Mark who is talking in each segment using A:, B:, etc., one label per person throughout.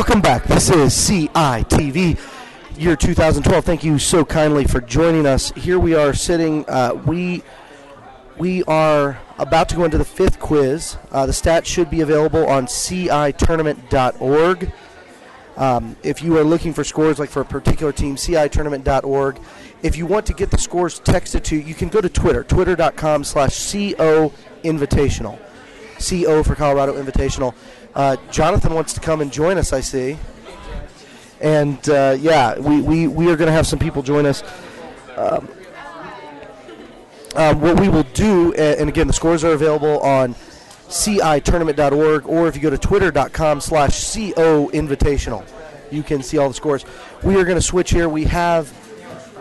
A: Welcome back. This is CI2012, year 2012. Thank you so kindly for joining us. Here we are sitting. We are about to go into the fifth quiz. The stats should be available on CI2012.org. If you are looking for scores, like for a particular team, CI2012.org. If you want to get the scores texted to you, you can go to Twitter, twitter.com/CO Invitational. CO for Colorado Invitational. Jonathan wants to come and join us, I see. And, we are going to have some people join us. What we will do, and again, the scores are available on CITournament.org, or if you go to twitter.com/CO Invitational, you can see all the scores. We are going to switch here. We have,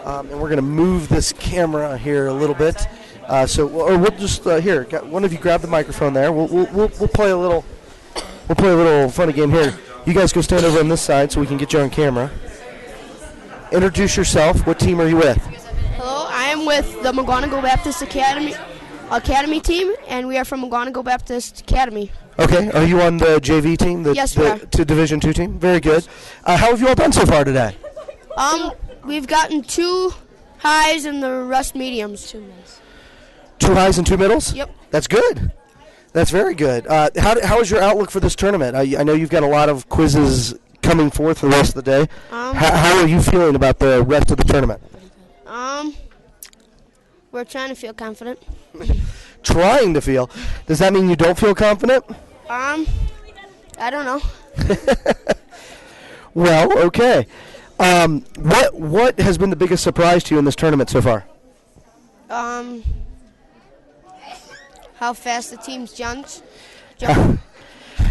A: and we're going to move this camera here a little bit. We'll just here. One of you grab the microphone there. We'll play a little. We'll play a little funny game here. You guys go stand over on this side so we can get you on camera. Introduce yourself. What team are you with?
B: Hello, I am with the McGonigal Baptist Academy team, and we are from McGonigal Baptist Academy.
A: Okay. Are you on the JV team?
B: Yes, we are.
A: To Division II team. Very good. How have you all done so far today?
B: We've gotten 2 highs and the rest mediums. 2 middles.
A: 2 highs and 2 middles?
B: Yep.
A: That's good. That's very good. How is your outlook for this tournament? I know you've got a lot of quizzes coming forth for the rest of the day. How are you feeling about the rest of the tournament?
B: We're trying to feel confident.
A: Trying to feel? Does that mean you don't feel confident?
B: I don't know.
A: Well, okay. What has been the biggest surprise to you in this tournament so far?
B: How fast the teams jump.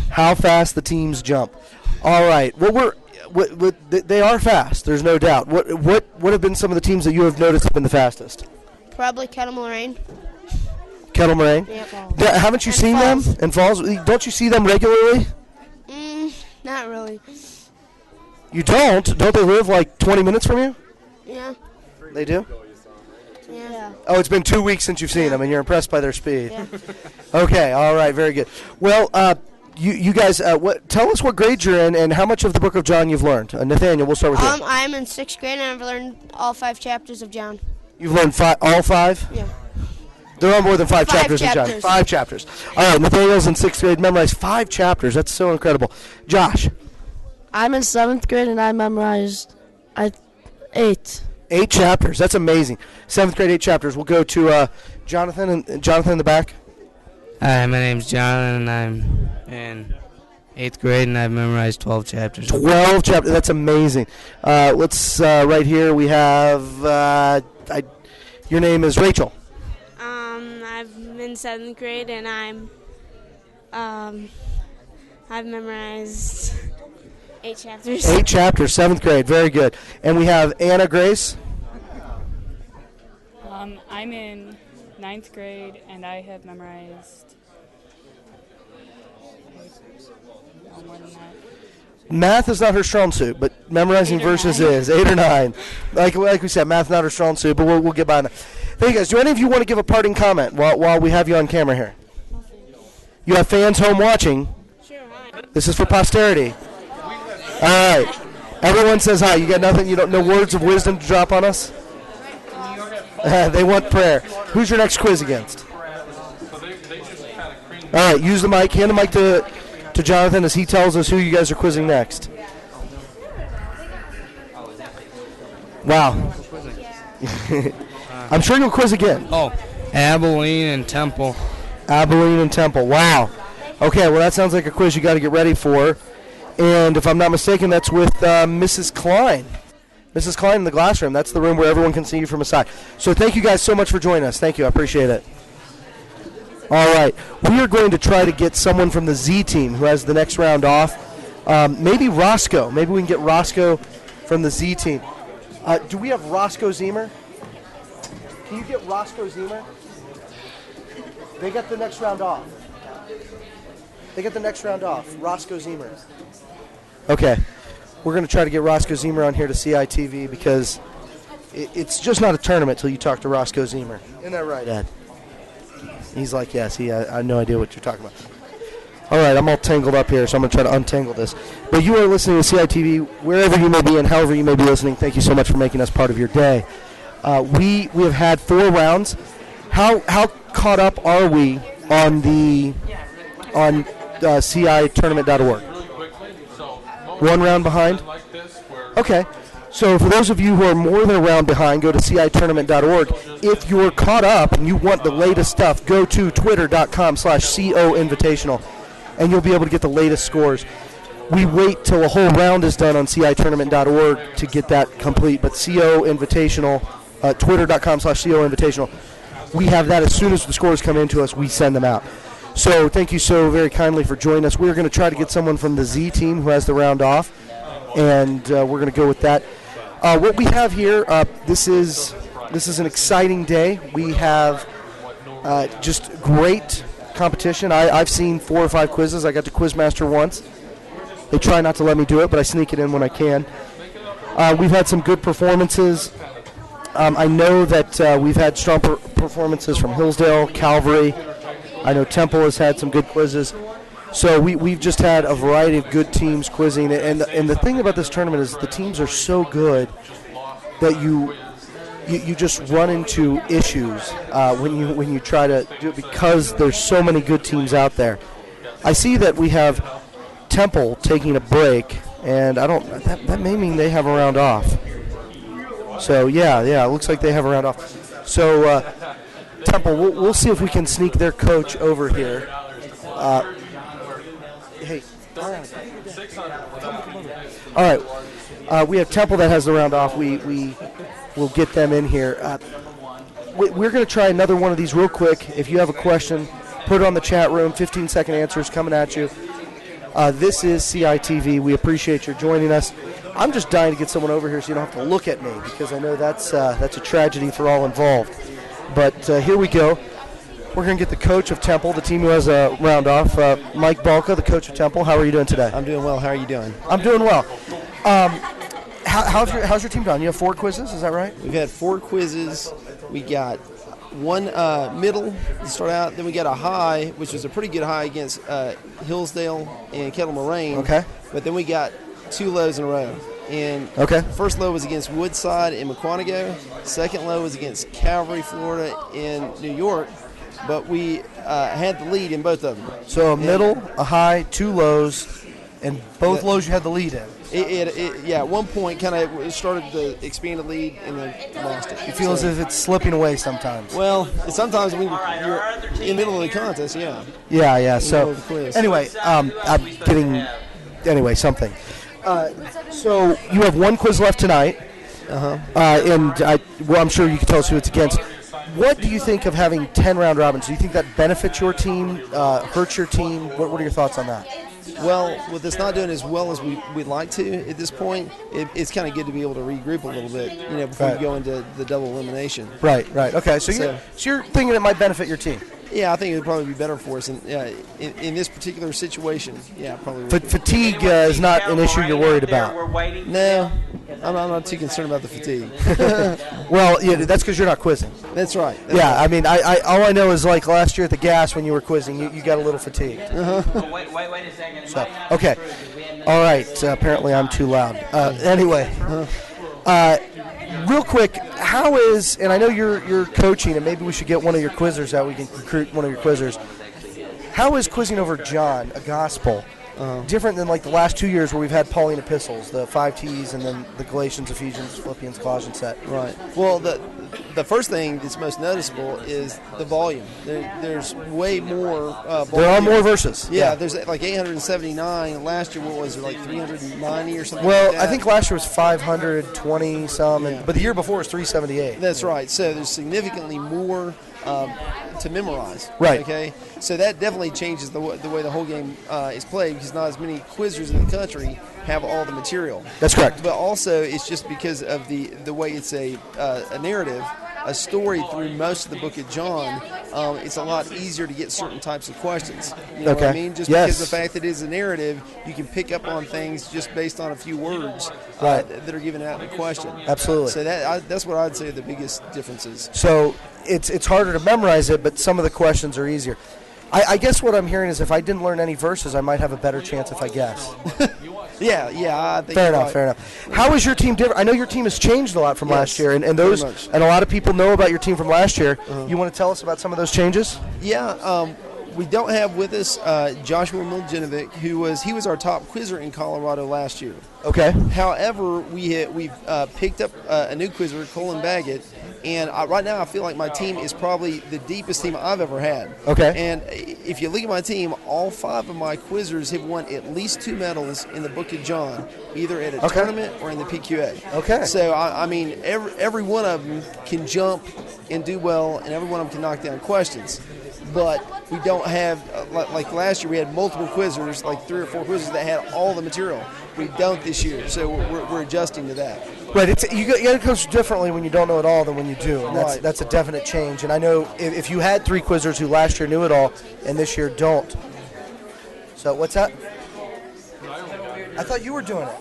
A: How fast the teams jump. All right. Well, they are fast. There's no doubt. What have been some of the teams that you have noticed have been the fastest?
B: Probably Kettle Moraine.
A: Kettle Moraine?
B: Yep.
A: Haven't you seen
B: Falls.
A: them in Falls? Don't you see them regularly?
B: Not really.
A: You don't? Don't they live like 20 minutes from you?
B: Yeah.
A: They do?
B: Yeah.
A: Oh, it's been 2 weeks since you've seen them, and you're impressed by their speed.
B: Yeah.
A: Okay, all right, very good. Well, you guys, tell us what grade you're in and how much of the Book of John you've learned. Nathaniel, we'll start with you.
B: I'm in 6th grade, and I've learned all 5 chapters of John.
A: You've learned all 5?
B: Yeah.
A: There are more than 5 chapters in John.
B: 5
A: 5 chapters. All right, Nathaniel's in 6th grade, memorized 5 chapters. That's so incredible. Josh.
C: I'm in 7th grade, and I memorized 8.
A: 8 chapters. That's amazing. 7th grade, 8 chapters. We'll go to Jonathan in the back.
D: Hi, my name's John, and I'm in 8th grade, and I've memorized 12 chapters.
A: 12 chapters. That's amazing. Let's right here. We have your name is Rachel.
E: I'm in 7th grade, and I've memorized 8 chapters.
A: 8 chapters, 7th grade. Very good. And we have Anna Grace.
F: I'm in 9th grade, and I have memorized more than that.
A: Math is not her strong suit, but memorizing verses is 8 or 9. Like we said, math not her strong suit, but we'll get by. Hey guys, do any of you want to give a parting comment while we have you on camera here? You have fans home watching.
E: Sure, hi.
A: This is for posterity. All right. Everyone says hi. You got nothing? You don't know words of wisdom to drop on us? They want prayer. Who's your next quiz against? All right. Use the mic. Hand the mic to Jonathan as he tells us who you guys are quizzing next. Wow. I'm sure you'll quiz again.
D: Oh, Abilene and Temple.
A: Abilene and Temple. Wow. Okay. Well, that sounds like a quiz you got to get ready for. And if I'm not mistaken, that's with Mrs. Klein. Mrs. Klein in the glass room. That's the room where everyone can see you from a side. So thank you guys so much for joining us. Thank you. I appreciate it. All right. We are going to try to get someone from the Z team who has the next round off. Maybe Roscoe. Maybe we can get Roscoe from the Z team. Do we have Roscoe Zemer? Can you get Roscoe Zemer? They got the next round off. Roscoe Zemer. Okay. We're going to try to get Roscoe Zemer on here to CITV because it's just not a tournament till you talk to Roscoe Zemer. Isn't that right, Ed? He's like, yes. I have no idea what you're talking about. All right, I'm all tangled up here, so I'm going to try to untangle this. But you are listening to CITV, wherever you may be and however you may be listening. Thank you so much for making us part of your day. We have had 4 rounds. How caught up are we on CItournament.org? 1 round behind? Okay. So for those of you who are more than a round behind, go to CItournament.org. If you're caught up and you want the latest stuff, go to twitter.com/COInvitational, and you'll be able to get the latest scores. We wait till a whole round is done on CItournament.org to get that complete, but CO Invitational, twitter.com/COInvitational, we have that as soon as the scores come into us, we send them out. So thank you so very kindly for joining us. We're going to try to get someone from the Z team who has the round off, and we're going to go with that. What we have here, this is an exciting day. We have just great competition. I've seen 4 or 5 quizzes. I got to Quizmaster once. They try not to let me do it, but I sneak it in when I can. We've had some good performances. I know that we've had strong performances from Hillsdale, Calvary. I know Temple has had some good quizzes. So we've just had a variety of good teams quizzing. And the thing about this tournament is the teams are so good that you just run into issues when you try to do it because there's so many good teams out there. I see that we have Temple taking a break, and that may mean they have a round off. So yeah, it looks like they have a round off. So Temple, we'll see if we can sneak their coach over here. Hey, all right. We have Temple that has the round off. We will get them in here. We're going to try another one of these real quick. If you have a question, put it on the chat room. 15-second answers coming at you. This is CITV. We appreciate your joining us. I'm just dying to get someone over here so you don't have to look at me because I know that's a tragedy for all involved. But here we go. We're going to get the coach of Temple, the team who has a round off, Mike Balka, the coach of Temple. How are you doing today?
G: I'm doing well. How are you doing?
A: I'm doing well. How's your team done? You have 4 quizzes, is that right?
G: We've had 4 quizzes. We got 1 middle to start out. Then we got a high, which was a pretty good high against Hillsdale and Kettle Moraine.
A: Okay.
G: But then we got 2 lows in a row. And first low was against Woodside in Mukwonago. Second low was against Calvary, Florida in New York. But we had the lead in both of them.
A: So a middle, a high, 2 lows, and both lows you had the lead in.
G: At one point kind of started the expanded lead and then lost it.
A: You feel as if it's slipping away sometimes.
G: Well, sometimes when you're in the middle of the contest, yeah.
A: Yeah. So anyway, I'm getting something. So you have 1 quiz left tonight, and I'm sure you can tell us who it's against. What do you think of having 10 round robins? Do you think that benefits your team, hurts your team? What are your thoughts on that?
G: Well, with us not doing as well as we'd like to at this point, it's kind of good to be able to regroup a little bit, before you go into the double elimination.
A: Right. Okay, so you're thinking it might benefit your team?
G: Yeah, I think it would probably be better for us in this particular situation. Yeah, probably would.
A: Fatigue is not an issue you're worried about?
G: No, I'm not too concerned about the fatigue.
A: Well, yeah, that's because you're not quizzing.
G: That's right.
A: I mean, all I know is like last year at the gas when you were quizzing, you got a little fatigued.
H: Wait a second.
A: So, okay. All right. Apparently I'm too loud. Anyway. Real quick, how is, and I know you're coaching, and maybe we should get one of your quizzers out. We can recruit one of your quizzers. How is quizzing over John, a gospel, different than like the last 2 years where we've had Pauline epistles, the 5 T's, and then the Galatians, Ephesians, Philippians, Colossians set?
G: Right. Well, the first thing that's most noticeable is the volume. There's way more volume.
A: There are more verses.
G: Yeah, there's like 879. Last year, what was it, like 390 or something
A: Well,
G: like that?
A: I think last year was 520 some, but the year before was 378.
G: That's right. So there's significantly more to memorize.
A: Right.
G: Okay. So that definitely changes the way the whole game is played because not as many quizzers in the country have all the material.
A: That's correct.
G: But also, it's just because of the way it's a narrative, a story through most of the book of John. It's a lot easier to get certain types of questions. You know what I mean? Just because of the fact that it is a narrative, you can pick up on things just based on a few words that are given out in a question.
A: Absolutely.
G: So that's what I'd say are the biggest differences.
A: So it's harder to memorize it, but some of the questions are easier. I guess what I'm hearing is if I didn't learn any verses, I might have a better chance if I guess.
G: Yeah, I think
A: Fair enough,
G: right.
A: fair enough. How is your team different? I know your team has changed a lot from last year, and
G: very much.
A: a lot of people know about your team from last year. You want to tell us about some of those changes?
G: Yeah, we don't have with us Joshua Miljinovic, he was our top quizzer in Colorado last year.
A: Okay.
G: However, we've picked up a new quizzer, Colin Baggett, and right now I feel like my team is probably the deepest team I've ever had.
A: Okay.
G: And if you look at my team, all 5 of my quizzers have won at least 2 medals in the Book of John, either at a tournament or in the PQA.
A: Okay.
G: So, I mean, every one of them can jump and do well, and every one of them can knock down questions. But we don't have, like last year, we had multiple quizzers, like 3 or 4 quizzers that had all the material. We don't this year, so we're adjusting to that.
A: Right, you got to coach differently when you don't know it all than when you do, and
G: Right.
A: that's a definite change. And I know if you had 3 quizzers who last year knew it all and this year don't. So what's that? I thought you were doing it.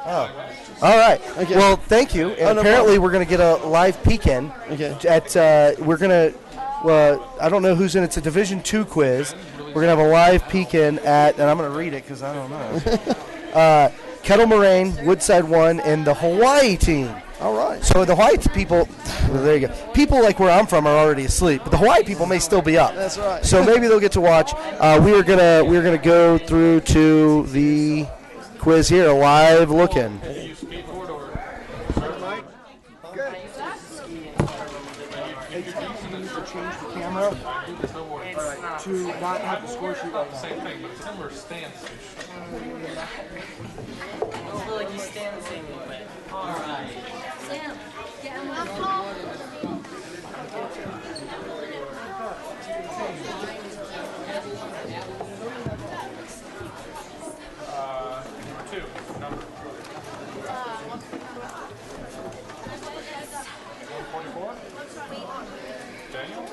A: Oh, all right.
G: Okay.
A: Well, thank you. And
G: no
A: apparently
G: problem.
A: we're going to get a live peek-in.
G: Okay.
A: We're going to. I don't know who's in. It's a Division II quiz. We're going to have a live peek-in at, and I'm going to read it because I don't know. Kettle Moraine, Woodside 1, and the Hawaii team.
G: All right.
A: So the Hawaii people, well, there you go. People like where I'm from are already asleep, but the Hawaii people may still be up.
G: That's right.
A: So maybe they'll get to watch. We're gonna go through to the quiz here, a live look-in.
I: To not have the score sheet right now.
J: Same thing, but similar stance.
H: I feel like you stand the same way. All right.
K: Sam, get him up.
J: 2, number. 144? Daniel?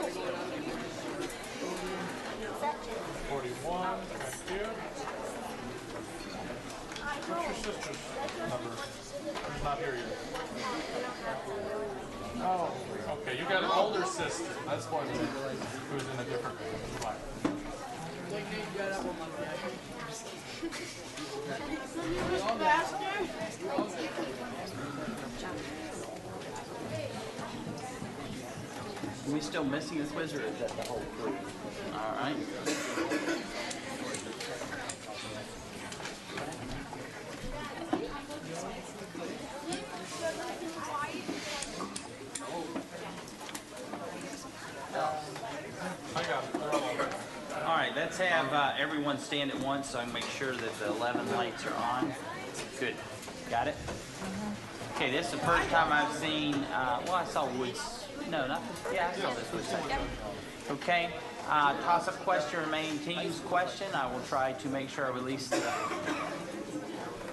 J: 41, thank you. What's your sister's number? She's not here yet. Oh, okay, you got an older sister. That's why who's in a different life.
H: Are we still missing a quiz, or is that the whole crew? All right. All right, let's have everyone stand at once so I can make sure that the 11 lights are on. Good. Got it? Okay, this is the first time I've seen, well, I saw Woods. No, not this. Yeah, I saw this Woods side. Okay. Toss-up question, remaining teams question. I will try to make sure I release the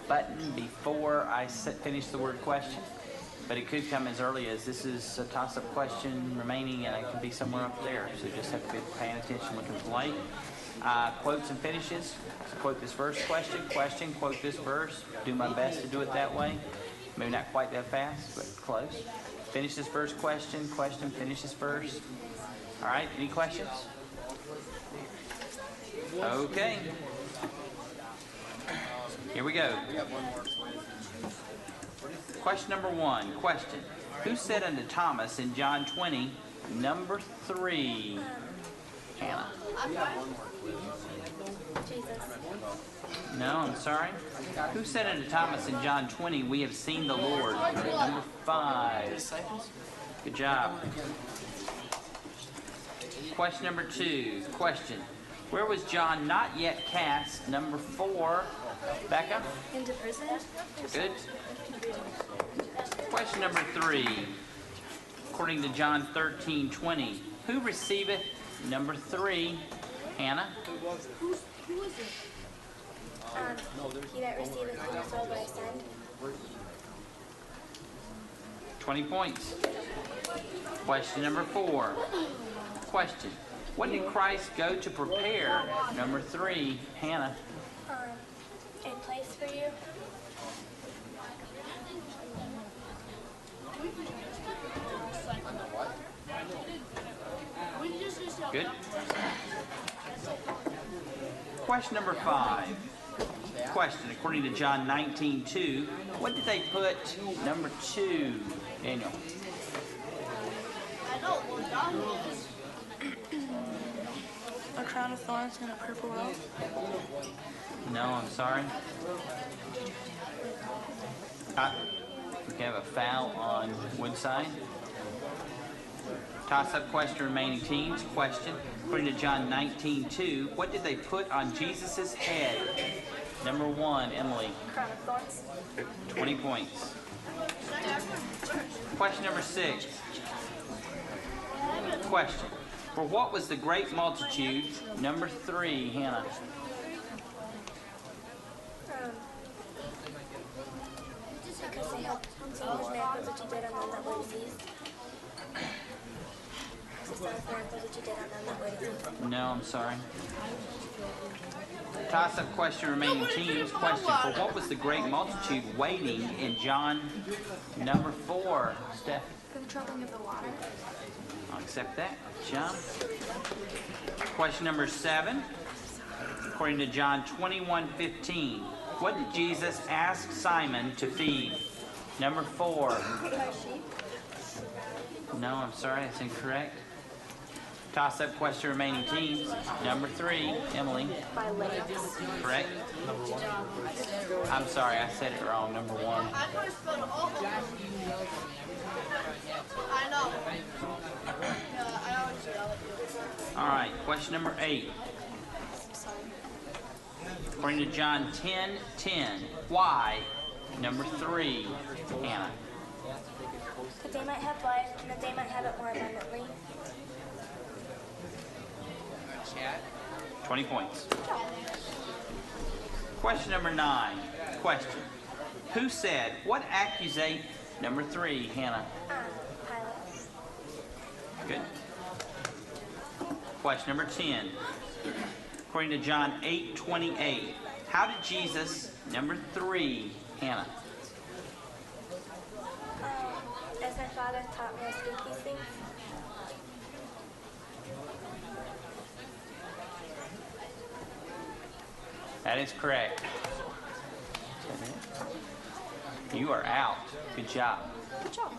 H: button before I finish the word question. But it could come as early as this is a toss-up question remaining, and it could be somewhere up there. So just have to be paying attention, looking at the light. Quotes and finishes. So quote this first question, quote this verse. Do my best to do it that way. Maybe not quite that fast, but close. Finish this first question, finish this verse. All right, any questions? Okay. Here we go. Question number 1. Question. Who said unto Thomas in John 20, number 3? Hannah. No, I'm sorry. Who said unto Thomas in John 20, we have seen the Lord? Number 5. Good job. Question number 2. Question. Where was John not yet cast? Number 4. Becca?
K: Into prison.
H: Good. Question number 3. According to John 13:20, who receiveth? Number 3. Hannah?
K: Who was it? He that receiveth from the soul by send.
H: 20 points. Question number 4. Question. What did Christ go to prepare? Number 3. Hannah?
K: In place for you.
H: Good. Question number 5. Question, according to John 19:2, what did they put number 2, Daniel?
K: A crown of thorns and a purple robe.
H: No, I'm sorry. We have a foul on Woodside. Toss-up question, remaining teams. Question, according to John 19:2, what did they put on Jesus' head? Number 1, Emily.
K: Crown of thorns.
H: 20 points. Question number 6. Question, for what was the great multitude? Number 3, Hannah.
K: Because they helped seen his miracles which he did on them that were diseased. His son's miracles which he did on them that were diseased.
H: No, I'm sorry. Toss-up question, remaining teams. Question, for what was the great multitude waiting in John number 4? Steph?
K: For the troubling of the water.
H: I'll accept that. John. Question number 7. According to John 21:15, what did Jesus ask Simon to feed? Number 4. No, I'm sorry, that's incorrect. Toss-up question, remaining teams. Number 3, Emily.
K: By legs.
H: Correct. I'm sorry, I said it wrong. Number 1.
B: I know.
H: All right, question number 8. According to John 10:10, why? Number 3, Hannah.
K: That they might have life and that they might have it more abundantly.
H: 20 points. Question number 9. Question, who said, what accusate? Number 3, Hannah.
K: Pilate.
H: Good. Question number 10. According to John 8:28, how did Jesus, number 3, Hannah?
K: As my Father taught me to speak these things.
H: That is correct. You are out. Good job.
K: Good job.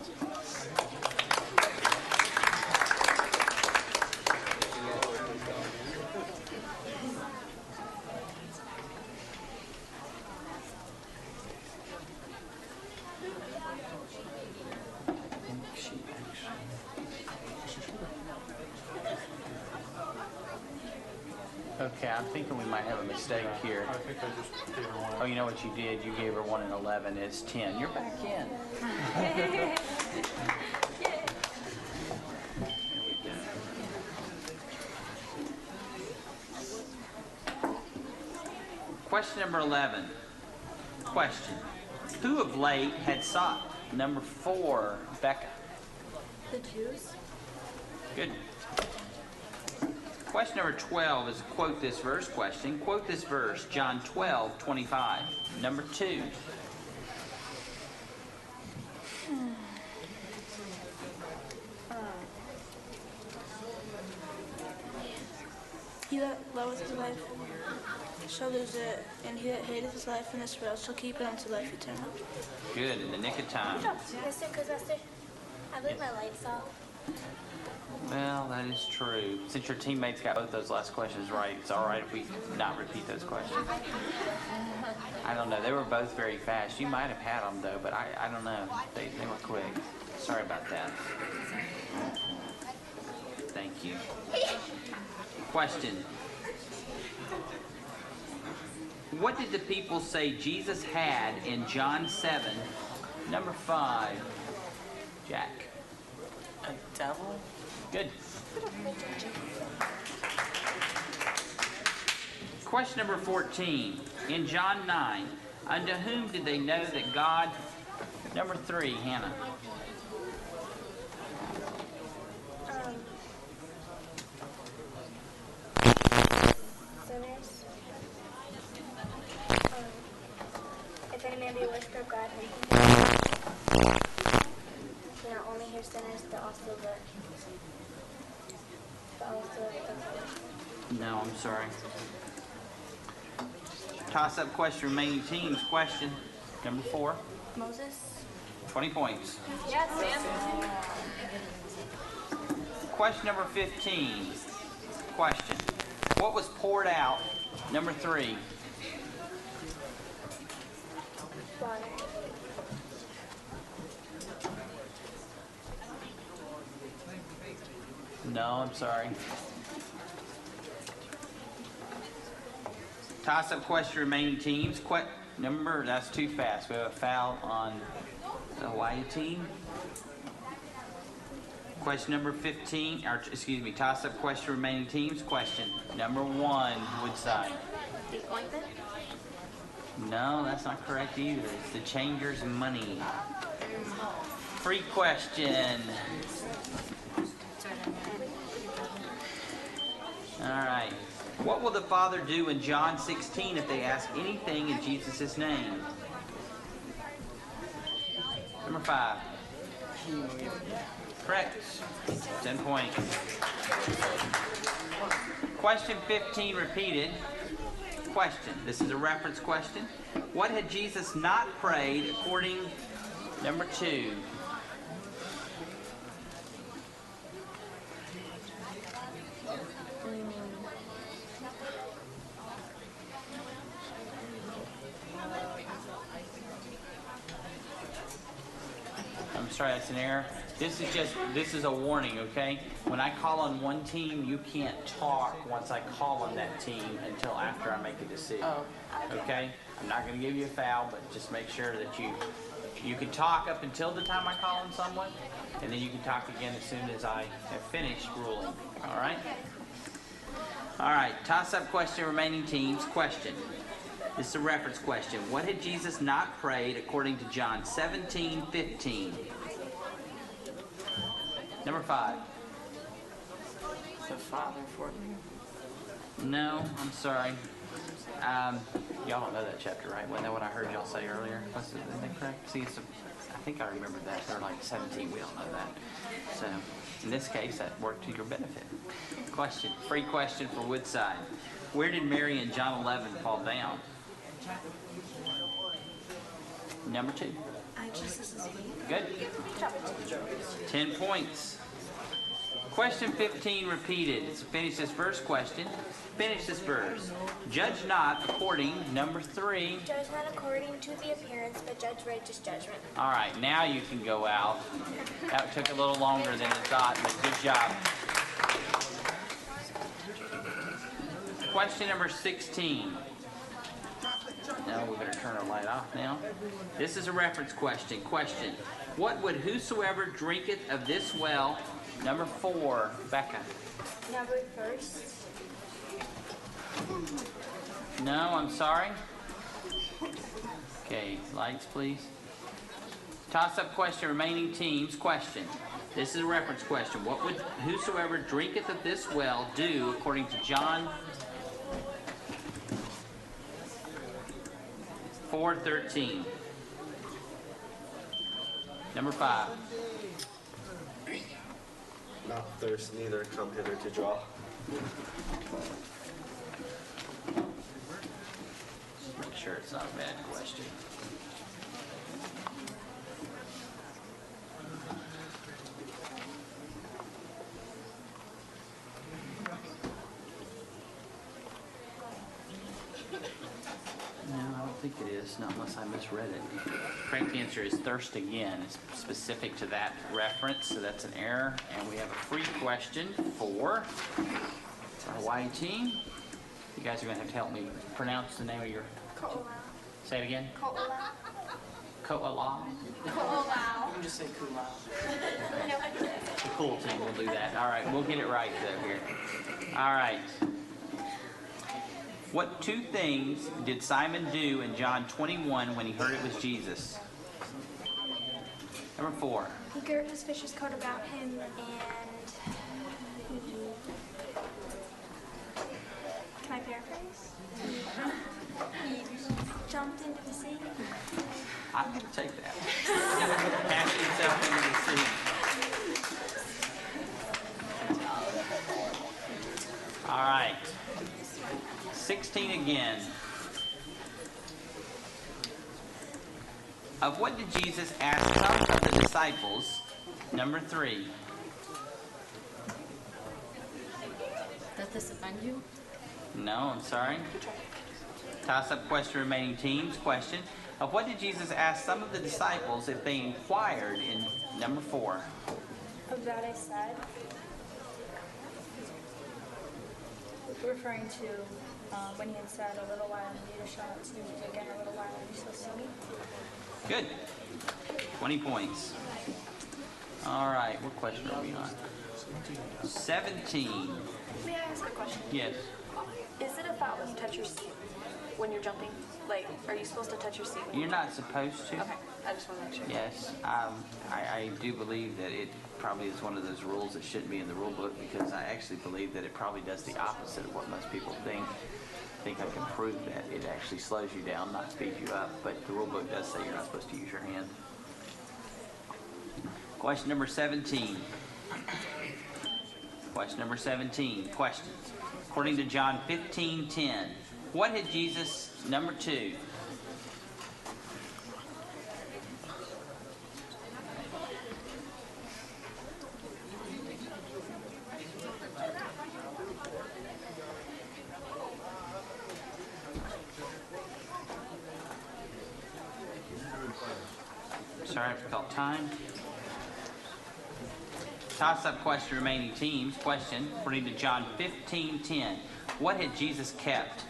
H: Okay, I'm thinking we might have a mistake here.
J: I think I just gave her one.
H: Oh, you know what you did? You gave her 1 and 11. It's 10. You're back in. Question number 11. Question, who of late had sought? Number 4, Becca.
K: The Jews.
H: Good. Question number 12 is a quote this verse question. Quote this verse, John 12:25. Number 2.
L: He that loveth his life shall lose it, and he that hateth his life in this world shall keep it unto life eternal.
H: Good, in the nick of time.
K: Mister, I believe my light's off.
H: Well, that is true. Since your teammates got both those last questions right, it's all right if we not repeat those questions. I don't know. They were both very fast. You might have had them, though, but I don't know. They were quick. Sorry about that. Thank you. Question. What did the people say Jesus had in John 7, number 5? Jack.
M: A devil?
H: Good. Question number 14. In John 9, unto whom did they know that God... Number 3, Hannah.
K: Sinners. If any man be a worshiper of God, he not only hear sinners, but also the
H: No, I'm sorry. Toss-up question, remaining teams. Question number 4.
K: Moses.
H: 20 points.
K: Yes, Sam.
H: Question number 15. Question. What was poured out? Number 3.
K: Water.
H: No, I'm sorry. Toss-up question, remaining teams. That's too fast. We have a foul on the Hawaii team. Question number 15, or excuse me, toss-up question, remaining teams. Question number 1, Woodside.
K: The ointment.
H: No, that's not correct either. It's the changer's money. Free question. All right. What will the Father do in John 16 if they ask anything in Jesus' name? Number 5. Correct. 10 points. Question 15 repeated. Question. This is a reference question. What had Jesus not prayed according number 2? I'm sorry, that's an error. This is a warning, okay? When I call on one team, you can't talk once I call on that team until after I make a decision. Okay? I'm not going to give you a foul, but just make sure that you can talk up until the time I call on someone, and then you can talk again as soon as I have finished ruling. All right? All right, toss-up question, remaining teams. Question. This is a reference question. What had Jesus not prayed according to John 17:15? Number 5.
M: The Father for me.
H: No, I'm sorry. Y'all don't know that chapter, right? Wasn't that what I heard y'all say earlier? Isn't that correct? See, I think I remember that. They're like 17. We don't know that. So, in this case, that worked to your benefit. Question. Free question for Woodside. Where did Mary in John 11 fall down? Number 2. Good. 10 points. Question 15 repeated. Let's finish this first question. Finish this verse. Judge not according, number 3.
K: Judge not according to the appearance, but judge righteous judgment.
H: All right, now you can go out. That took a little longer than I thought, but good job. Question number 16. Now we better turn our light off now. This is a reference question. Question. What would whosoever drinketh of this well, number 4, Becca.
K: Number first.
H: No, I'm sorry. Okay, lights please. Toss-up question, remaining teams. Question. This is a reference question. What would whosoever drinketh of this well do according to John 4:13? Number 5.
N: Not thirst, neither come hither to draw.
H: Make sure it's not a bad question. No, I don't think it is, not unless I misread it. Correct answer is thirst again. It's specific to that reference, so that's an error. And we have a free question for our Hawaii team. You guys are going to have to help me pronounce the name of your...
K: Ko'olau.
H: Say it again.
K: Ko'olau.
H: Ko'olau?
K: Ko'olau.
M: You can just say Kulau.
H: The cool team will do that. All right, we'll get it right though here. All right. What 2 things did Simon do in John 21 when he heard it was Jesus? Number 4.
K: He girt his fisher's coat about him and... Can I paraphrase? He jumped into the sea.
H: I'm going to take that. Cast himself into the sea. All right. 16 again. Of what did Jesus ask some of the disciples? Number 3.
O: Does this offend you?
H: No, I'm sorry. Toss-up question, remaining teams. Question. Of what did Jesus ask some of the disciples if they inquired in number 4?
L: Of that I said, referring to when he had said, a little while and you shall not see me, again a little while and you shall see me.
H: Good. 20 points. All right, what question are we on? 17.
P: May I ask a question?
H: Yes.
P: Is it a foul when you touch your seat when you're jumping? Like, are you supposed to touch your seat?
H: You're not supposed to.
P: Okay, I just want to make sure.
H: Yes. I do believe that it probably is one of those rules that shouldn't be in the rule book, because I actually believe that it probably does the opposite of what most people think. I think I can prove that it actually slows you down, not speeds you up, but the rule book does say you're not supposed to use your hand. Question number 17. Question number 17. Questions. According to John 15:10, what had Jesus, number 2, sorry, I forgot time. Toss-up question, remaining teams. Question, according to John 15:10, what had Jesus kept?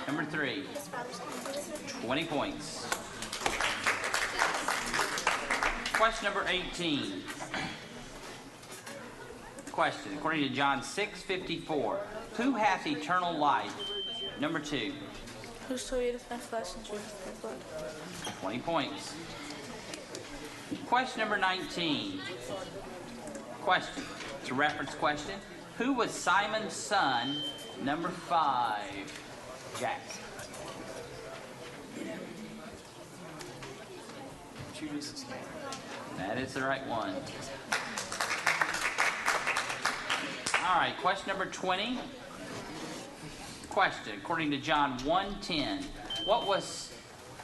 H: Number 3. 20 points. Question number 18. Question, according to John 6:54, who hath eternal life? Number 2.
L: Whoso eateth my flesh and drinketh my blood.
H: 20 points. Question number 19. Question. It's a reference question. Who was Simon's son? Number 5. Jack.
M: Judas.
H: That is the right one. All right, question number 20. Question. According to John 1:10, what was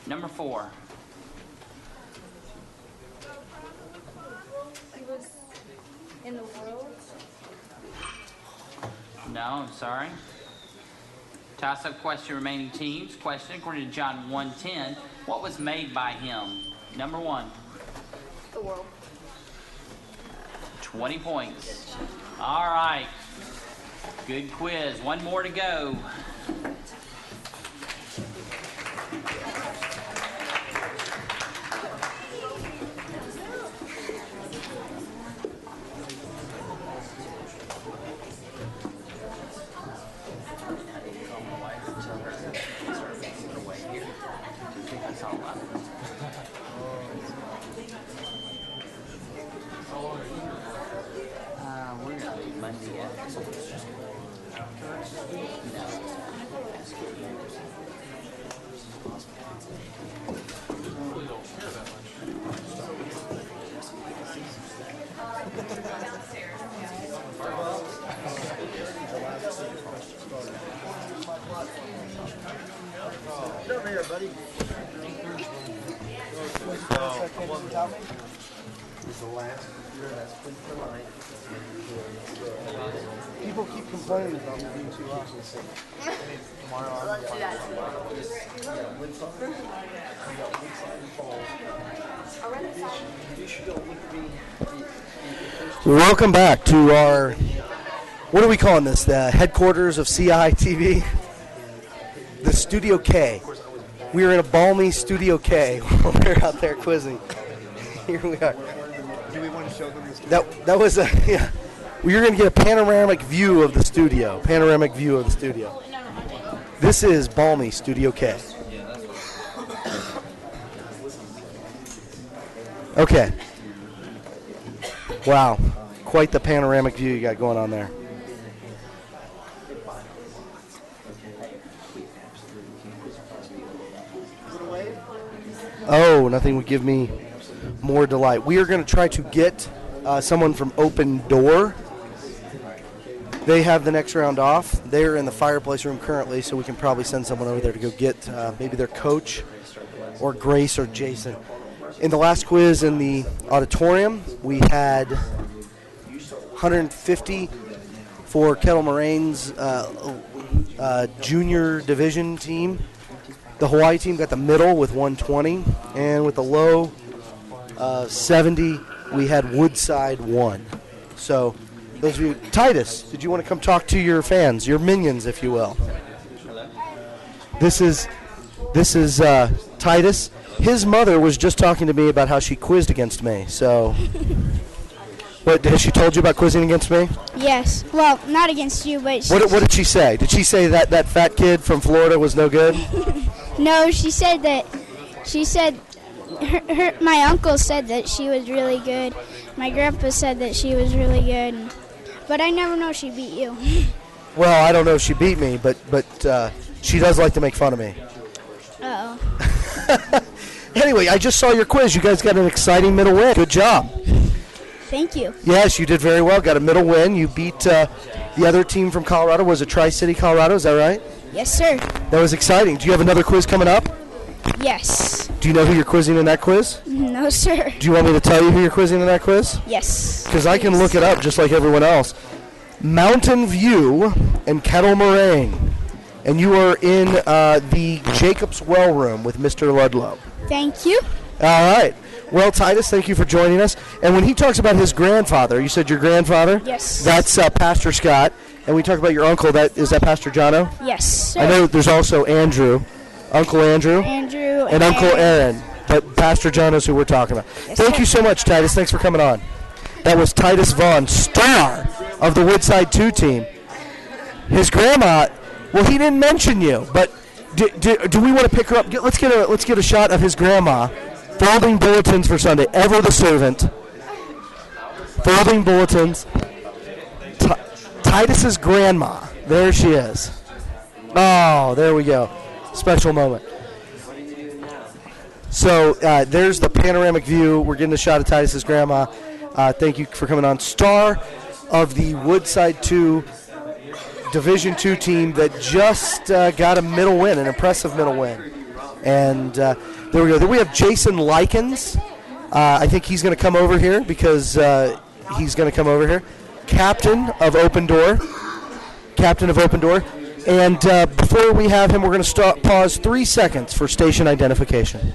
H: number 4?
L: He was in the world.
H: No, I'm sorry. Toss-up question, remaining teams. Question, according to John 1:10, what was made by him? Number 1.
P: The world.
H: 20 points. All right. Good quiz. One more to go. We're going to leave Monday after.
I: Get over here, buddy. People keep complaining about me being too loud. Tomorrow
A: Welcome back to our, what are we calling this? The headquarters of CI-TV? The Studio K. We are in a balmy Studio K while they're out there quizzing. Here we are.
I: Do we want to show them this?
A: That was a, yeah. You're going to get a panoramic view of the studio. Panoramic view of the studio. This is balmy Studio K. Okay. Wow. Quite the panoramic view you got going on there. Oh, nothing would give me more delight. We are going to try to get someone from Open Door they have the next round off. They're in the fireplace room currently, so we can probably send someone over there to go get maybe their coach or Grace or Jason. In the last quiz in the auditorium, we had 150 for Kettle Moraine's junior division team. The Hawaii team got the middle with 120, and with the low 70, we had Woodside 1. So those of you, Titus, did you want to come talk to your fans, your minions, if you will? This is Titus. His mother was just talking to me about how she quizzed against me. So, what has she told you about quizzing against me?
Q: Yes. Well, not against you, but
A: What did she say? Did she say that fat kid from Florida was no good?
Q: no. She said my uncle said that she was really good. My grandpa said that she was really good, but I never know she beat you.
A: Well, I don't know if she beat me, but she does like to make fun of me.
Q: Uh-oh.
A: Anyway, I just saw your quiz. You guys got an exciting middle win. Good job.
Q: Thank you.
A: Yes, you did very well. Got a middle win. You beat the other team from Colorado. Was it Tri-City, Colorado? Is that right?
Q: Yes, sir.
A: That was exciting. Do you have another quiz coming up?
Q: Yes.
A: Do you know who you're quizzing in that quiz?
Q: No, sir.
A: Do you want me to tell you who you're quizzing in that quiz?
Q: Yes.
A: Because I can look it up just like everyone else. Mountain View and Kettle Moraine. And you are in the Jacobs Well Room with Mr. Ludlow.
Q: Thank you.
A: All right. Well, Titus, thank you for joining us. And when he talks about his grandfather, you said your grandfather?
Q: Yes.
A: That's Pastor Scott. And we talk about your uncle. Is that Pastor Jono?
Q: Yes, sir.
A: I know there's also Andrew, Uncle Andrew.
Q: Andrew
A: and Uncle Aaron. But Pastor Jono's who we're talking about.
Q: Yes,
A: Thank
Q: sir.
A: you so much, Titus. Thanks for coming on. That was Titus Vaughn, star of the Woodside 2 team. His grandma, well, he didn't mention you, but do we want to pick her up? Let's get a shot of his grandma. Folding bulletins for Sunday. Ever the servant. Folding bulletins. Titus's grandma. There she is. Oh, there we go. Special moment. So there's the panoramic view. We're getting a shot of Titus's grandma. Thank you for coming on. Star of the Woodside 2 Division 2 team that just got a middle win, an impressive middle win. And there we go. Then we have Jason Likens. I think he's going to come over here because he's going to come over here. Captain of Open Door. And before we have him, we're going to pause 3 seconds for station identification.